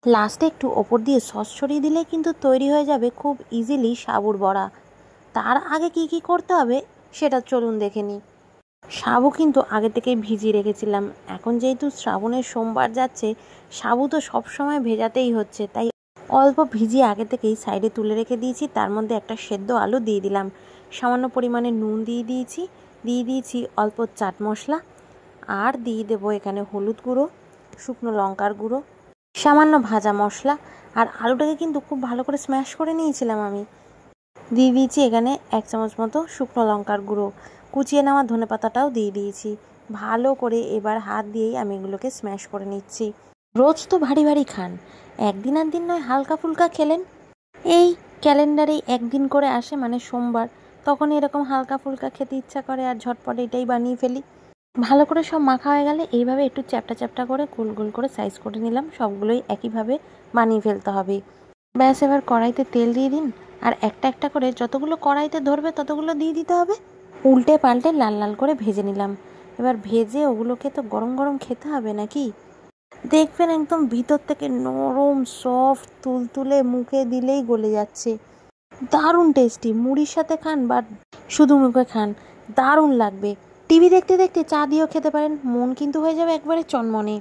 লাস্টে একটু ওপর দিয়ে সস ছড়িয়ে দিলেই কিন্তু তৈরি হয়ে যাবে খুব ইজিলি সাবুর বড়া। তার আগে কি কি করতে হবে সেটা চলুন দেখে নিই। সাবু কিন্তু আগে থেকেই ভিজিয়ে রেখেছিলাম। এখন যেহেতু শ্রাবণের সোমবার যাচ্ছে, সাবু তো সবসময় ভেজাতেই হচ্ছে, তাই অল্প ভিজিয়ে আগে থেকেই সাইডে তুলে রেখে দিয়েছি। তার মধ্যে একটা সেদ্ধ আলু দিয়ে দিলাম, সামান্য পরিমাণে নুন দিয়ে দিয়েছি অল্প চাট মশলা, আর দিয়ে দেবো এখানে হলুদ গুঁড়ো, শুকনো লঙ্কার গুঁড়ো, সামান্য ভাজা মশলা। আর আলুটাকে কিন্তু খুব ভালো করে স্ম্যাশ করে নিয়েছিলাম আমি। দিয়ে দিয়েছি এখানে 1 চামচ মতো শুকনো লঙ্কার গুঁড়ো, কুচিয়ে নেওয়া ধনেপাতাটাও দিয়ে দিয়েছি। ভালো করে এবার হাত দিয়েই আমি এগুলোকে স্ম্যাশ করে নিচ্ছি। রোজ তো ভারী ভারী খান, একদিন আর দিন নয় হালকা ফুলকা খেলেন। এই ক্যালেন্ডারে একদিন করে আসে মানে সোমবার, তখন এরকম হালকা ফুলকা খেতে ইচ্ছা করে আর ঝটপট এটাই বানিয়ে ফেলি। ভালো করে সব মাখা হয়ে গেলে এইভাবে একটু চ্যাপটা চ্যাপটা করে গোল গোল করে সাইজ করে নিলাম। সবগুলোই একইভাবে বানিয়ে ফেলতে হবে। ব্যাস, এবার কড়াইতে তেল দিয়ে দিন, আর একটা একটা করে যতগুলো কড়াইতে ধরবে ততগুলো দিয়ে দিতে হবে। উল্টে পাল্টে লাল লাল করে ভেজে নিলাম। এবার ভেজে ওগুলোকে তো গরম গরম খেতে হবে নাকি। দেখবেন একদম ভিতর থেকে নরম সফট তুলতুলে, মুখে দিলেই গলে যাচ্ছে। দারুণ টেস্টি, মুড়ির সাথে খান বা শুধু মুখে খান, দারুণ লাগবে। টিভি দেখতে দেখতে চা দিয়েও খেতে পারেন, মন কিন্তু হয়ে যাবে একবারে চনমনে।